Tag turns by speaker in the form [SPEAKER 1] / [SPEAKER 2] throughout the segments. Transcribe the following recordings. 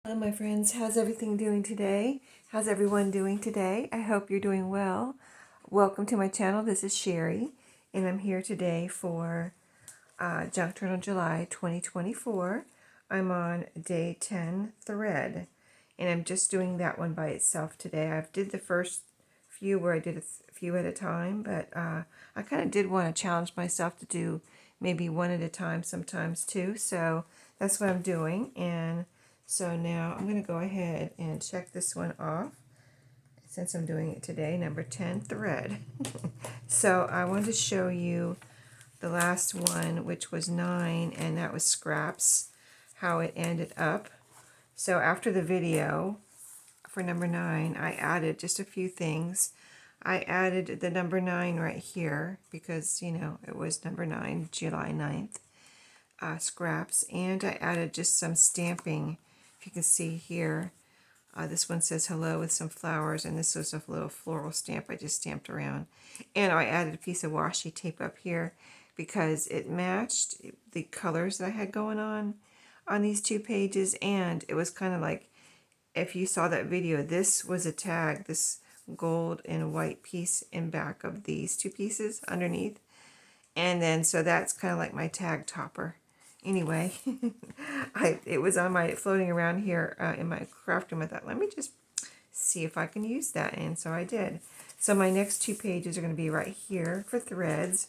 [SPEAKER 1] Hello, my friends. How's everything doing today? How's everyone doing today? I hope you're doing well. Welcome to my channel. This is Sheree, and I'm here today for Junk Journal July 2024. I'm on day 10 thread, and I'm just doing that one by itself today. I did the first few where I did a few at a time, but I kind of did want to challenge myself to do maybe one at a time sometimes too. So that's what I'm doing, and so now I'm going to go ahead and check this one off since I'm doing it today, number 10 thread. So I wanted to show you the last one, which was 9, and that was scraps, how it ended up. So after the video for number 9, I added just a few things. I added the number 9 right here because, you know, it was number 9, July 9th, scraps, and I added just some stamping. If you can see here, this one says hello with some flowers, and this was a little floral stamp I just stamped around. And I added a piece of washi tape up here because it matched the colors that I had going on these two pages, and it was kind of like, if you saw that video, this was a tag, this gold and white piece in back of these two pieces underneath. And then, so that's kind of like my tag topper. Anyway, it was on my, floating around here in my craft room. I thought, let me just see if I can use that. And so I did. So my next two pages are going to be right here for threads.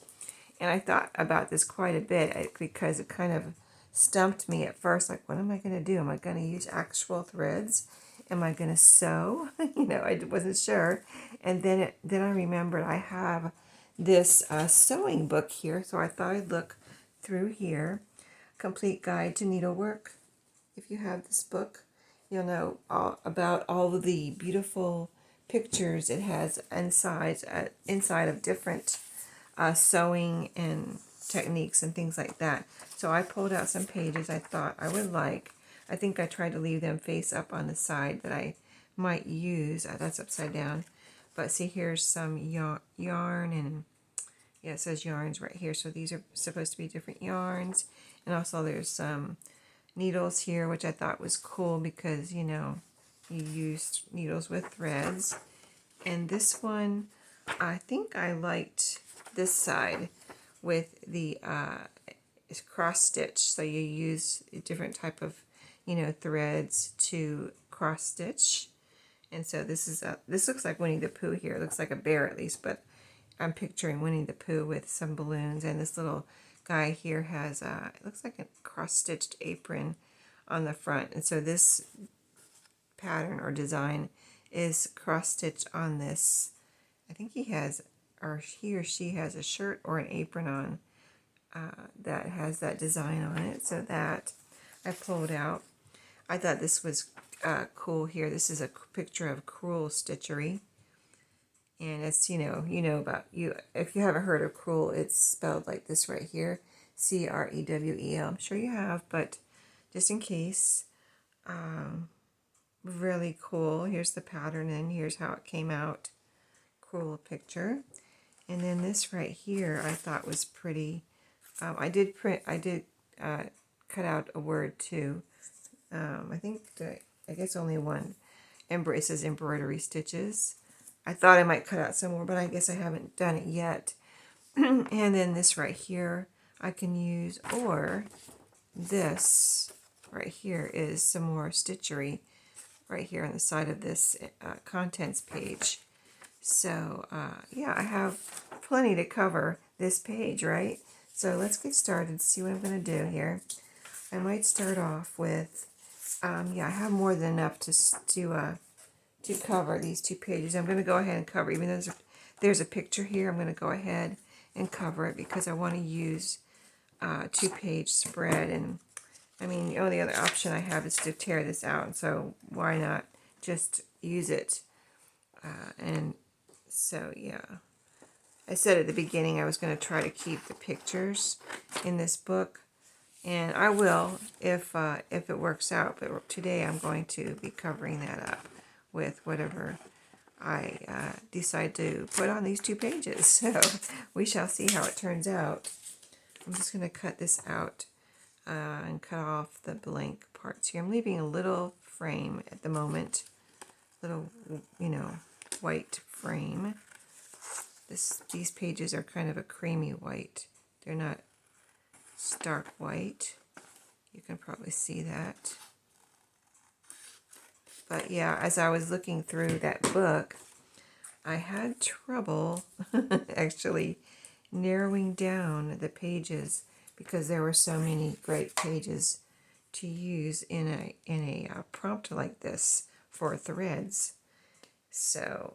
[SPEAKER 1] And I thought about this quite a bit because it kind of stumped me at first. Like, what am I going to do? Am I going to use actual threads? Am I going to sew? I wasn't sure. And then I remembered I have this sewing book here. So I thought I'd look through here. Complete Guide to Needlework. If you have this book, you'll know all about all of the beautiful pictures it has inside of different sewing and techniques and things like that. So I pulled out some pages I thought I would like. I think I tried to leave them face up on the side that I might use. That's upside down. But see, here's some yarn, and yeah, it says yarns right here. So these are supposed to be different yarns. And also there's some needles here, which I thought was cool because, you know, you used needles with threads. And this one, I think I liked this side with the cross stitch. So you use a different type of, threads to cross stitch. And so this looks like Winnie the Pooh here. It looks like a bear at least, but I'm picturing Winnie the Pooh with some balloons. And this little guy here has it looks like a cross-stitched apron on the front. And so this pattern or design is cross-stitched on this. I think he or she has a shirt or an apron on that has that design on it. So that I pulled out. I thought this was cool here. This is a picture of crewel stitchery. And it's, about you. If you haven't heard of crewel, it's spelled like this right here. Crewel. I'm sure you have, but just in case. Really cool. Here's the pattern and here's how it came out. Crewel picture. And then this right here I thought was pretty. I did cut out a word too. I think I guess only one. It says embroidery stitches. I thought I might cut out some more, but I guess I haven't done it yet. And then this right here I can use, or this right here is some more stitchery right here on the side of this contents page. So yeah, I have plenty to cover this page, right? So let's get started, see what I'm going to do here. I might start off with, yeah, I have more than enough to cover these two pages. I'm going to go ahead and cover, even though there's a picture here, I'm going to go ahead and cover it because I want to use 2-page spread. And I mean, the only other option I have is to tear this out, so why not just use it? And so yeah, I said at the beginning I was going to try to keep the pictures in this book, and I will if it works out. But today I'm going to be covering that up with whatever I decide to put on these 2 pages. So we shall see how it turns out. I'm just going to cut this out and cut off the blank parts here. I'm leaving a little frame at the moment. Little, you know, white frame. These pages are kind of a creamy white. They're not stark white. You can probably see that. But yeah, as I was looking through that book, I had trouble actually narrowing down the pages because there were so many great pages to use in a prompt like this for threads. So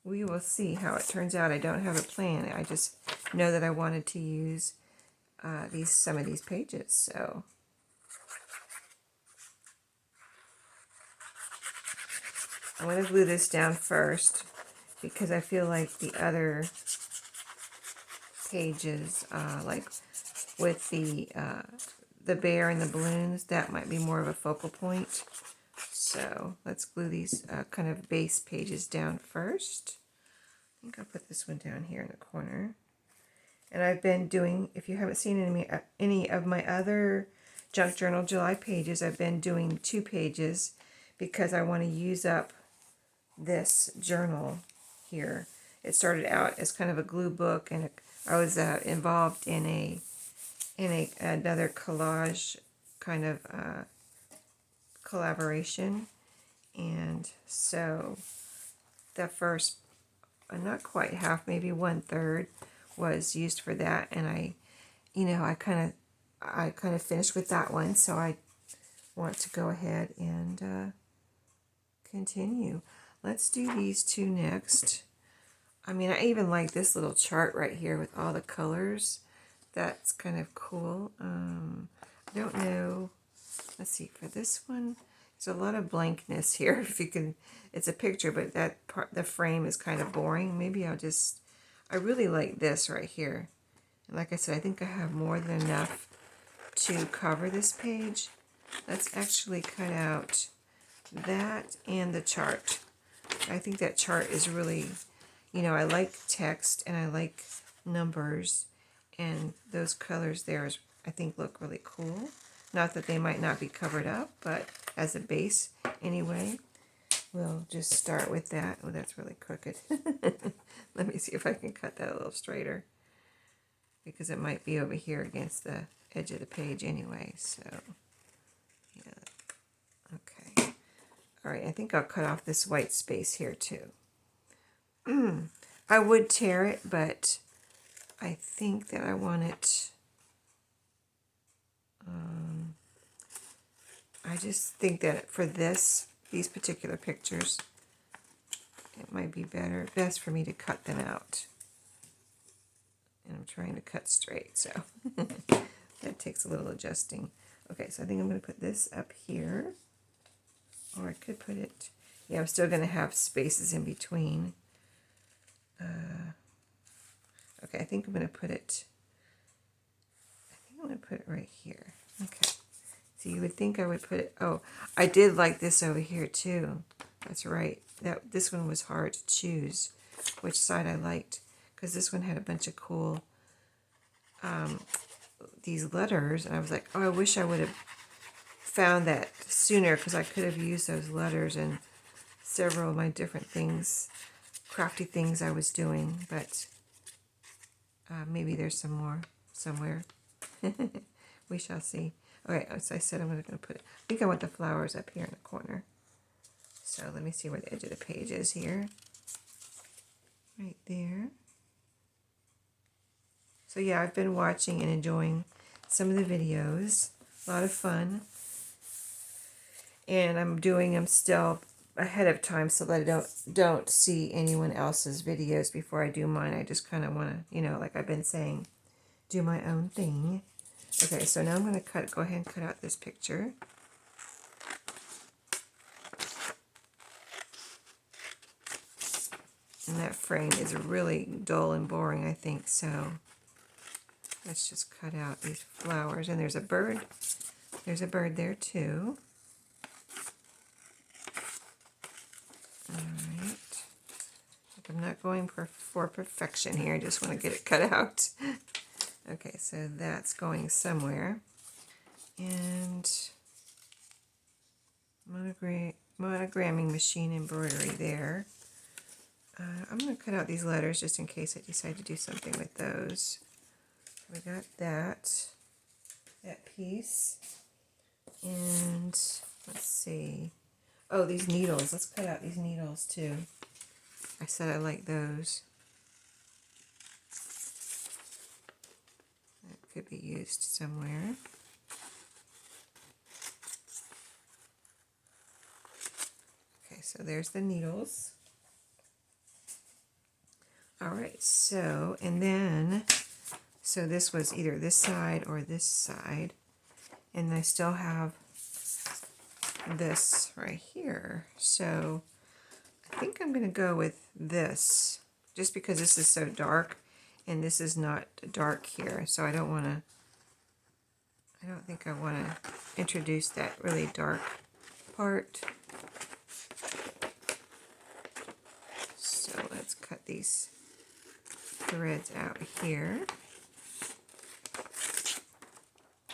[SPEAKER 1] we will see how it turns out. I don't have a plan. I just know that I wanted to use some of these pages. So I'm going to glue this down first because I feel like the other pages, like with the bear and the balloons, that might be more of a focal point. So let's glue these kind of base pages down first. I think I'll put this one down here in the corner. And I've been doing, if you haven't seen any of my other Junk Journal July pages, I've been doing 2 pages because I want to use up this journal here. It started out as kind of a glue book, and I was involved in another collage kind of collaboration, and so the first, not quite half, maybe 1/3 was used for that, and I kind of finished with that one, so I want to go ahead and continue. Let's do these 2 next. I mean, I even like this little chart right here with all the colors. That's kind of cool. I don't know. Let's see, for this one, there's a lot of blankness here. If you can, it's a picture, but that part, the frame is kind of boring. Maybe I really like this right here. And like I said, I think I have more than enough to cover this page. Let's actually cut out that and the chart. I think that chart is really, I like text and I like numbers, and those colors there I think look really cool. Not that they might not be covered up, but as a base anyway. We'll just start with that. Oh, that's really crooked. Let me see if I can cut that a little straighter, because it might be over here against the edge of the page anyway. So, yeah. Okay. All right, I think I'll cut off this white space here too. I would tear it, but I think that I want it. I just think that for these particular pictures, it might be best for me to cut them out. And I'm trying to cut straight, so that takes a little adjusting. Okay, so I think I'm going to put this up here. Or I could put it, yeah, I'm still going to have spaces in between. Okay, I think I'm going to put it right here. Okay. So you would think I would put it, oh, I did like this over here too. That's right. This one was hard to choose which side I liked, because this one had a bunch of cool, these letters, and I was like, oh, I wish I would have found that sooner, because I could have used those letters in several of my different things, crafty things I was doing, but maybe there's some more somewhere. We shall see. Okay, as I said, I'm going to put it, I think I want the flowers up here in the corner. So let me see where the edge of the page is here. Right there. So yeah, I've been watching and enjoying some of the videos. A lot of fun. And I'm doing them still ahead of time so that I don't see anyone else's videos before I do mine. I just kind of want to, like I've been saying, do my own thing. Okay, so now I'm going to go ahead and cut out this picture. And that frame is really dull and boring, I think, so let's just cut out these flowers. And there's a bird. There's a bird there too. Alright. I'm not going for perfection here. I just want to get it cut out. Okay, so that's going somewhere. And monogramming machine embroidery there. I'm going to cut out these letters just in case I decide to do something with those. We got that piece. And let's see. Oh, these needles. Let's cut out these needles too. I said I like those. That could be used somewhere. Okay, so there's the needles. All right, so, and then, so this was either this side or this side. And I still have this right here. So I think I'm going to go with this just because this is so dark and this is not dark here. So I don't think I want to introduce that really dark part. So let's cut these threads out here.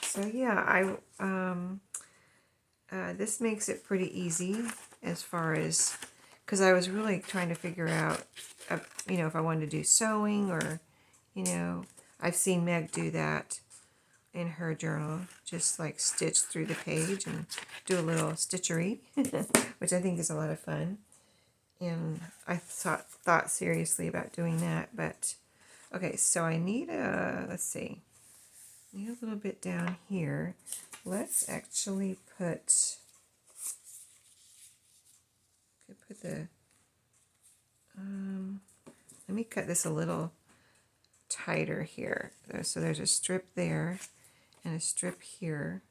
[SPEAKER 1] So yeah, this makes it pretty easy as far as, because I was really trying to figure out, you know, if I wanted to do sewing or, you know, I've seen Meg do that in her journal, just like stitch through the page and do a little stitchery, which I think is a lot of fun. And I thought seriously about doing that, but okay, so I need let's see, I need a little bit down here. Let's actually put the, let me cut this a little tighter here. So there's a strip there and a strip here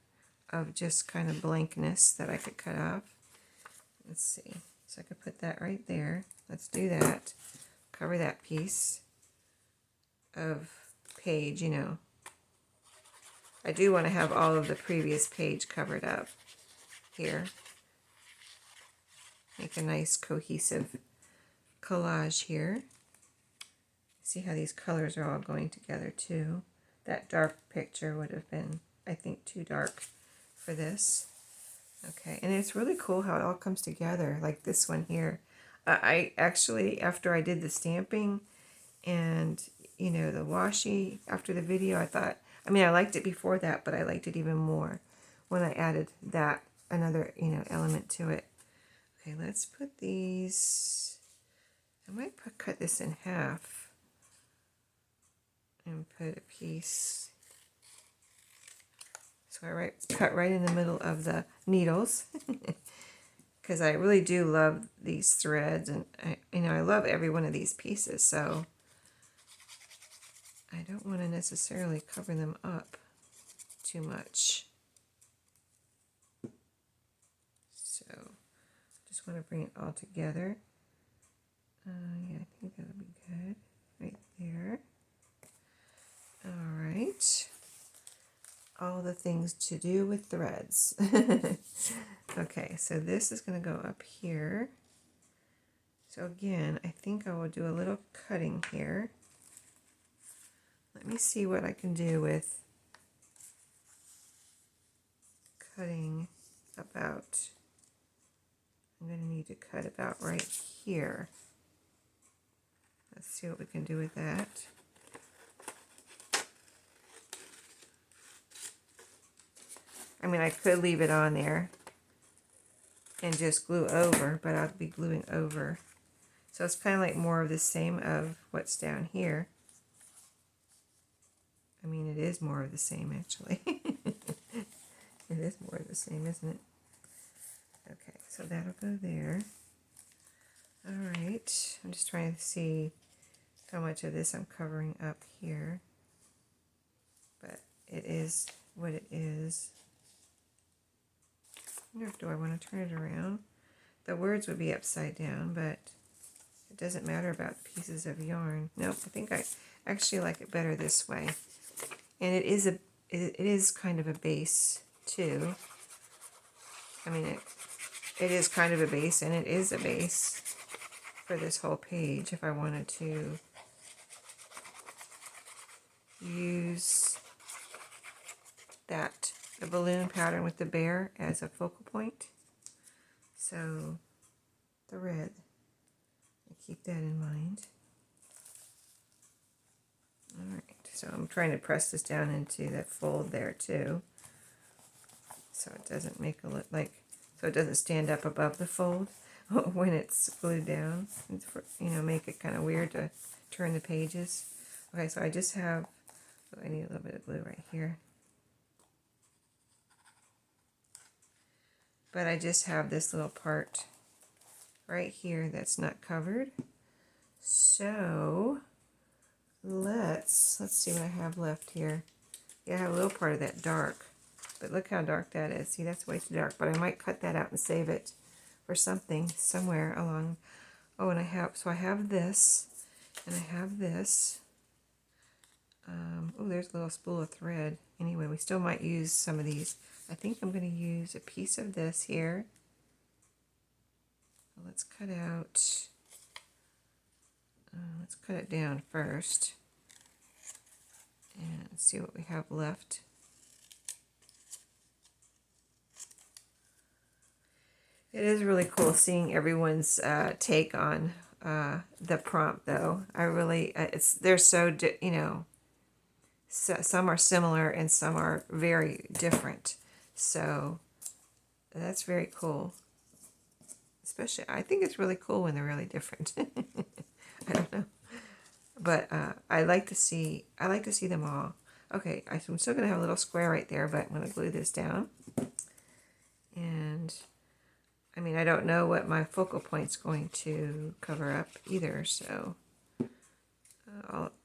[SPEAKER 1] of just kind of blankness that I could cut off. Let's see. So I could put that right there. Let's do that. Cover that piece of page, you know. I do want to have all of the previous page covered up here. Make a nice cohesive collage here. See how these colors are all going together too. That dark picture would have been, I think, too dark for this. Okay, and it's really cool how it all comes together, like this one here. I actually, after I did the stamping and, you know, the washi after the video, I thought, I mean, I liked it before that, but I liked it even more when I added that, another, you know, element to it. Okay, let's put these, I might cut this in half and put a piece. So I cut right in the middle of the needles because I really do love these threads, and I love every one of these pieces, so I don't want to necessarily cover them up too much. So just want to bring it all together. Yeah, I think that'll be good right there. All right. All the things to do with threads. Okay, so this is going to go up here. So again, I think I will do a little cutting here. Let me see what I can do with cutting about, I'm going to need to cut about right here. Let's see what we can do with that. I mean, I could leave it on there and just glue over, but I'll be gluing over. So it's kind of like more of the same of what's down here. I mean, it is more of the same, actually. It is more of the same, isn't it? Okay, so that'll go there. All right, I'm just trying to see how much of this I'm covering up here. But it is what it is. I wonder if, do I want to turn it around? The words would be upside down, but it doesn't matter about pieces of yarn. Nope, I think I actually like it better this way. And it is kind of a base too. I mean, it is kind of a base, and it is a base for this whole page if I wanted to use the balloon pattern with the bear as a focal point. So thread, keep that in mind. All right, so I'm trying to press this down into that fold there too, so it doesn't make a look like, so it doesn't stand up above the fold when it's glued down. It's for, you know, make it kind of weird to turn the pages. Okay, so I just have, so I need a little bit of glue right here. But I just have this little part right here that's not covered. So let's see what I have left here. Yeah, I have a little part of that dark, but look how dark that is. See, that's way too dark, but I might cut that out and save it for something somewhere along. Oh, and I have this, and I have this. Oh, there's a little spool of thread. Anyway, we still might use some of these. I think I'm going to use a piece of this here. Let's cut out, let's cut it down first and see what we have left. It is really cool seeing everyone's take on the prompt, though. I really, they're so, you know, so, some are similar and some are very different. So that's very cool. Especially, I think it's really cool when they're really different. I don't know, but I like to see them all. Okay, I'm still gonna have a little square right there, but I'm gonna glue this down. And I mean, I don't know what my focal point's going to cover up either, so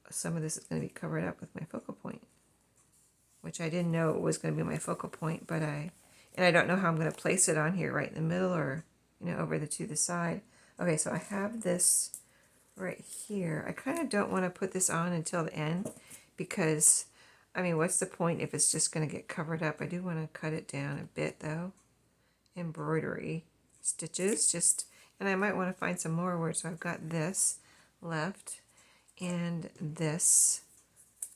[SPEAKER 1] some of this is going to be covered up with my focal point, which I didn't know it was going to be my focal point, but I don't know how I'm going to place it on here right in the middle or, you know, over to the side. Okay, so I have this right here. I kind of don't want to put this on until the end because, I mean, what's the point if it's just going to get covered up? I do want to cut it down a bit, though. Embroidery stitches, just, and I might want to find some more words. So I've got this left and this,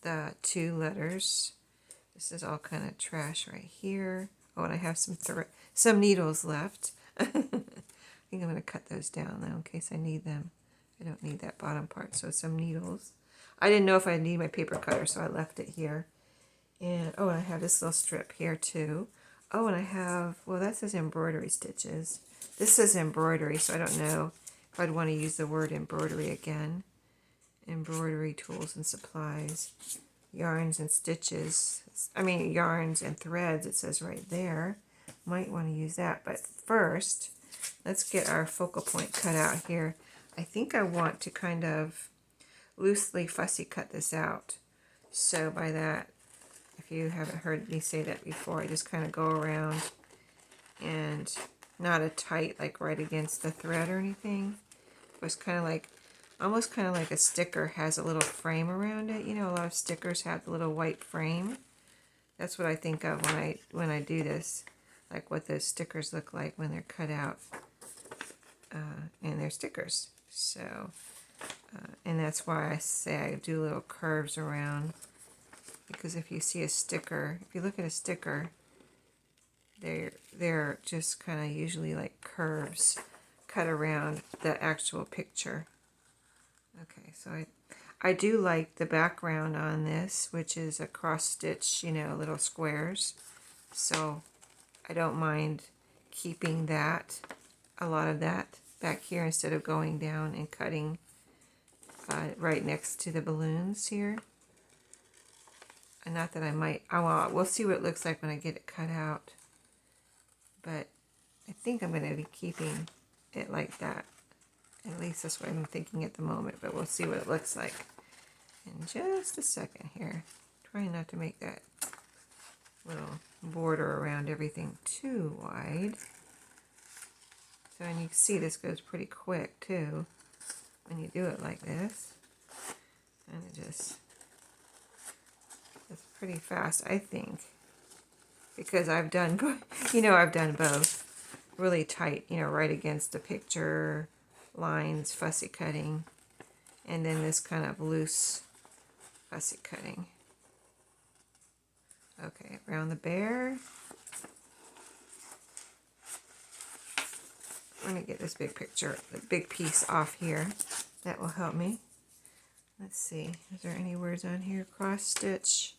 [SPEAKER 1] the 2 letters. This is all kind of trash right here. Oh, and I have some needles left. I think I'm going to cut those down now in case I need them. I don't need that bottom part, so some needles. I didn't know if I need my paper cutter, so I left it here. And oh, and I have this little strip here too. Oh, and I have, well, that says embroidery stitches. This says embroidery, so I don't know if I'd want to use the word embroidery again. Embroidery tools and supplies, yarns and stitches. I mean, yarns and threads, it says right there. Might want to use that, but first, let's get our focal point cut out here. I think I want to kind of loosely fussy cut this out. So by that, if you haven't heard me say that before, I just kind of go around and not a tight, like right against the thread or anything. It was kind of like, almost kind of like a sticker has a little frame around it. You know, a lot of stickers have the little white frame. That's what I think of when I do this, like what those stickers look like when they're cut out, and they're stickers. So, and that's why I say I do little curves around, because if you see a sticker, if you look at a sticker, they're just kind of usually like curves cut around the actual picture. Okay, so I do like the background on this, which is a cross stitch, you know, little squares. So I don't mind keeping that, a lot of that back here instead of going down and cutting right next to the balloons here. And not that I might, we'll see what it looks like when I get it cut out. But I think I'm going to be keeping it like that. At least that's what I'm thinking at the moment, but we'll see what it looks like in just a second here. Trying not to make that little border around everything too wide. So, and you can see this goes pretty quick too when you do it like this. And it's pretty fast, I think, because I've done, I've done both. Really tight, right against the picture, lines, fussy cutting, and then this kind of loose fussy cutting. Okay, around the bear. let me get this big picture, the big piece off here. That will help me. Let's see, is there any words on here? Cross stitch.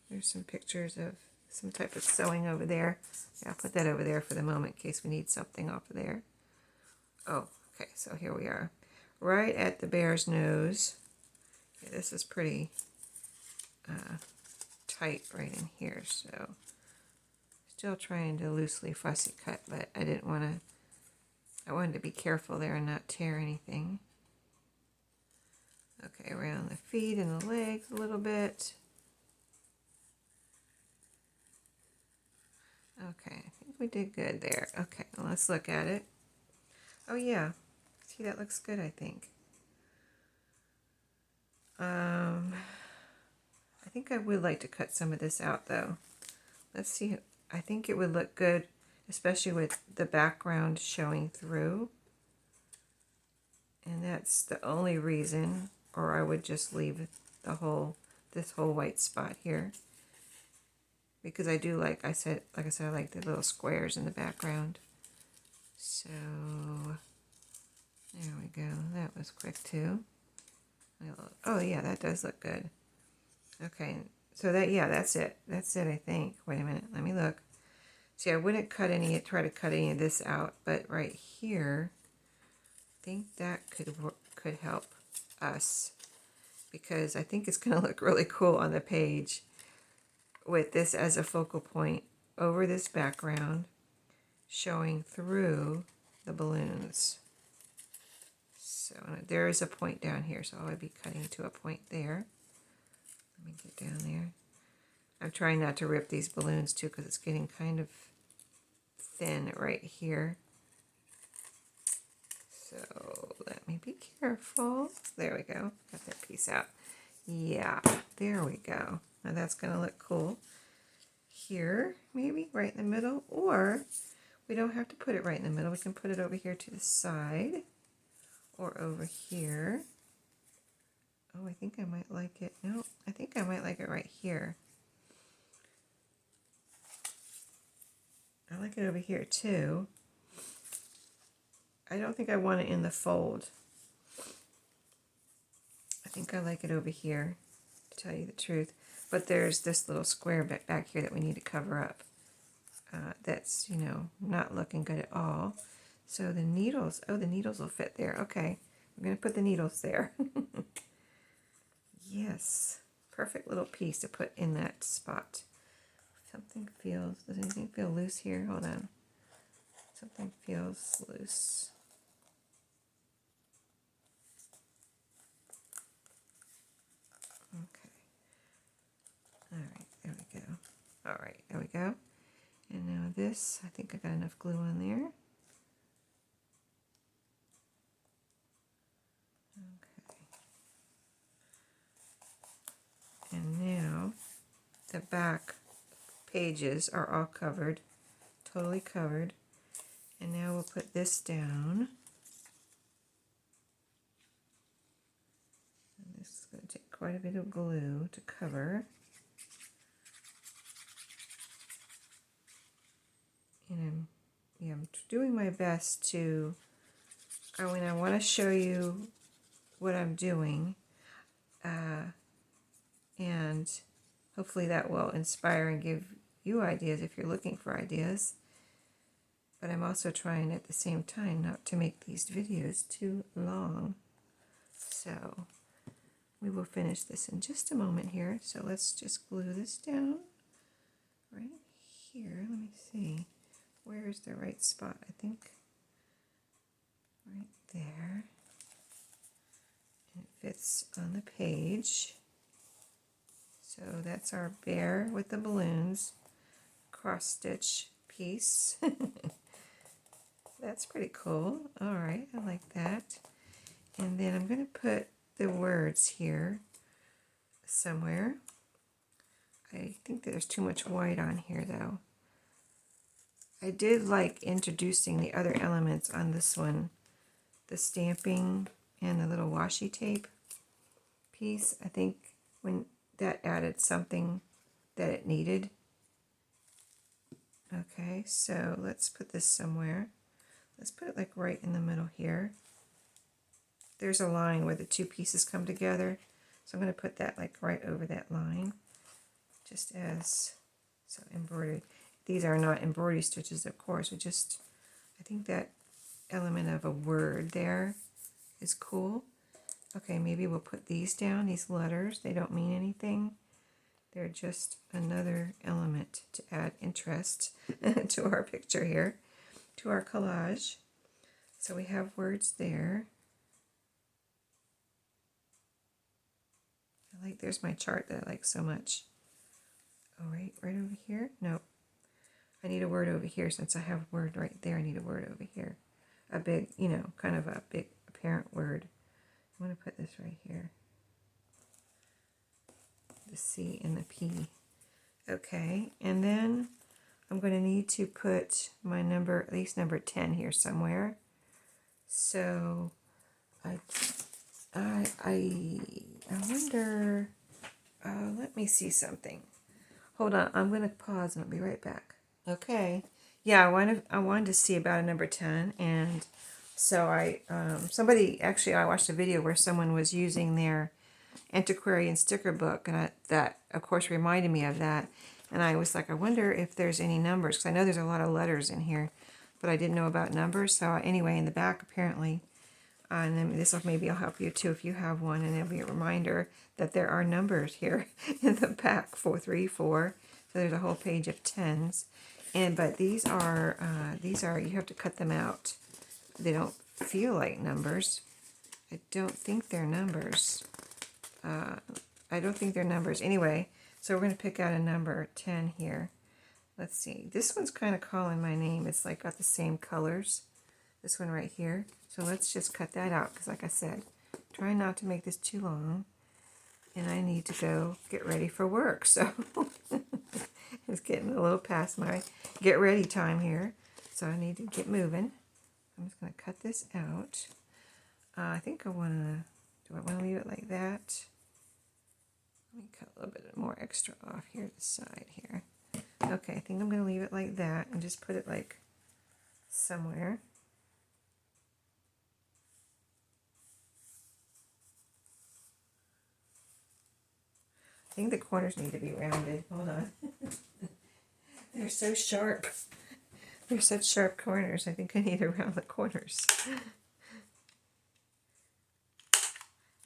[SPEAKER 1] There's some pictures of some type of sewing over there. Yeah, I'll put that over there for the moment in case we need something off of there. Oh, okay, so here we are. Right at the bear's nose. Okay, this is pretty tight right in here, so still trying to loosely fussy cut, but I didn't want to, I wanted to be careful there and not tear anything. Okay, around the feet and the legs a little bit. Okay, I think we did good there. Okay, well, let's look at it. Oh yeah, see, that looks good, I think. I think I would like to cut some of this out though. Let's see, I think it would look good, especially with the background showing through. And that's the only reason, or I would just leave the whole, this whole white spot here. Because I do like I said, I like the little squares in the background. So, there we go. That was quick too. Oh yeah, that does look good. Okay, so that, yeah, that's it. That's it, I think. Wait a minute, let me look. See, I wouldn't try to cut any of this out, but right here, I think that could help us, because I think it's going to look really cool on the page with this as a focal point over this background showing through the balloons. So there is a point down here, so I would be cutting to a point there. Let me get down there. I'm trying not to rip these balloons too, because it's getting kind of thin right here. So let me be careful. There we go. Got that piece out. Yeah, there we go. Now that's going to look cool. Here, maybe right in the middle, or we don't have to put it right in the middle. We can put it over here to the side, or over here. Oh, I think I might like it. No, I think I might like it right here. I like it over here too. I don't think I want it in the fold. I think I like it over here, to tell you the truth. But there's this little square bit back here that we need to cover up. That's, you know, not looking good at all. So the needles, oh, the needles will fit there. Okay, I'm going to put the needles there. Yes, perfect little piece to put in that spot. Something feels, does anything feel loose here? Hold on. Something feels loose. Okay. All right, there we go. All right, there we go. And now this, I think I got enough glue on there. Okay. And now the back pages are all covered, totally covered. And now we'll put this down. And this is going to take quite a bit of glue to cover. And I'm doing my best to, I want to show you what I'm doing, and hopefully that will inspire and give you ideas if you're looking for ideas. But I'm also trying at the same time not to make these videos too long. So we will finish this in just a moment here. So let's just glue this down right here. Let me see. Where is the right spot? I think right there. And it fits on the page. So that's our bear with the balloons cross stitch piece. That's pretty cool. All right, I like that. And then I'm going to put the words here somewhere. I think there's too much white on here though. I did like introducing the other elements on this one, the stamping and the little washi tape piece. I think when that added something that it needed. Okay, so let's put this somewhere. Let's put it like right in the middle here. There's a line where the two pieces come together. So I'm going to put that like right over that line. Just as, so embroidery. These are not embroidery stitches, of course. I think that element of a word there is cool. Okay, maybe we'll put these down, these letters. They don't mean anything. They're just another element to add interest to our picture here, to our collage. So we have words there. There's my chart that I like so much. Oh, right over here? Nope. I need a word over here since I have a word right there. I need a word over here. A big, kind of a big apparent word. I'm going to put this right here. The C and the P. Okay, and then I'm going to need to put my number, at least number 10 here somewhere. So I wonder, let me see something. Hold on, I'm going to pause and I'll be right back. Okay, yeah, I wanted to see about a number 10, and so I watched a video where someone was using their antiquarian sticker book, and that of course reminded me of that, and I was like, I wonder if there's any numbers, because I know there's a lot of letters in here, but I didn't know about numbers. So anyway, in the back apparently, and then maybe I'll help you too if you have one, and it'll be a reminder that there are numbers here in the back, 4, 3, 4. So there's a whole page of tens, but these are you have to cut them out. They don't feel like numbers. I don't think they're numbers. I don't think they're numbers. Anyway, so we're going to pick out a number 10 here. Let's see. This one's kind of calling my name. It's like got the same colors. This one right here. So let's just cut that out because, like I said, try not to make this too long. And I need to go get ready for work. So it's getting a little past my get ready time here. So I need to get moving. I'm just going to cut this out. I think do I want to leave it like that? Let me cut a little bit more extra off here to the side here. Okay, I think I'm going to leave it like that and just put it like somewhere. I think the corners need to be rounded. Hold on. They're so sharp. They're such sharp corners. I think I need to round the corners.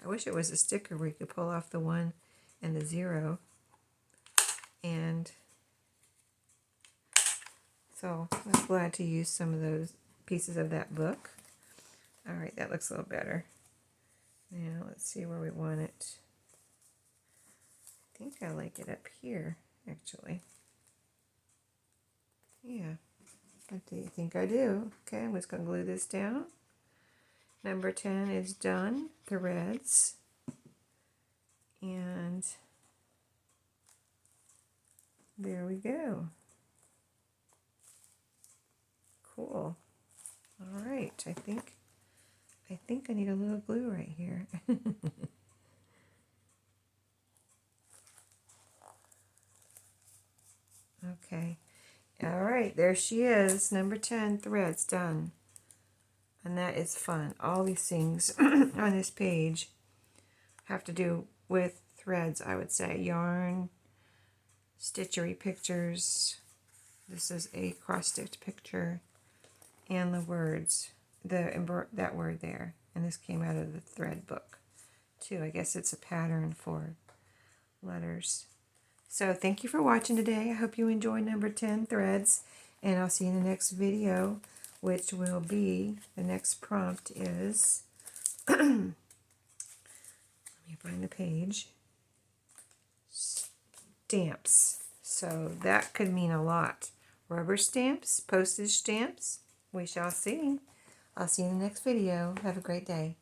[SPEAKER 1] I wish it was a sticker where you could pull off the 1 and the 0. And so I'm glad to use some of those pieces of that book. All right, that looks a little better. Now let's see where we want it. I think I like it up here, actually. Yeah, what do you think I do? Okay, I'm just going to glue this down. Number 10 is done, threads. And there we go. Cool. All right, I think I need a little glue right here. Okay. All right, there she is, number 10, threads done. And that is fun. All these things on this page have to do with threads, I would say. Yarn, stitchery pictures. This is a cross-stitch picture. And the words, that word there. And this came out of the thread book, too. I guess it's a pattern for letters. So thank you for watching today. I hope you enjoy number 10, threads. And I'll see you in the next video, which will be, the next prompt is, let me find the page, stamps. So that could mean a lot. Rubber stamps, postage stamps, we shall see. I'll see you in the next video. Have a great day.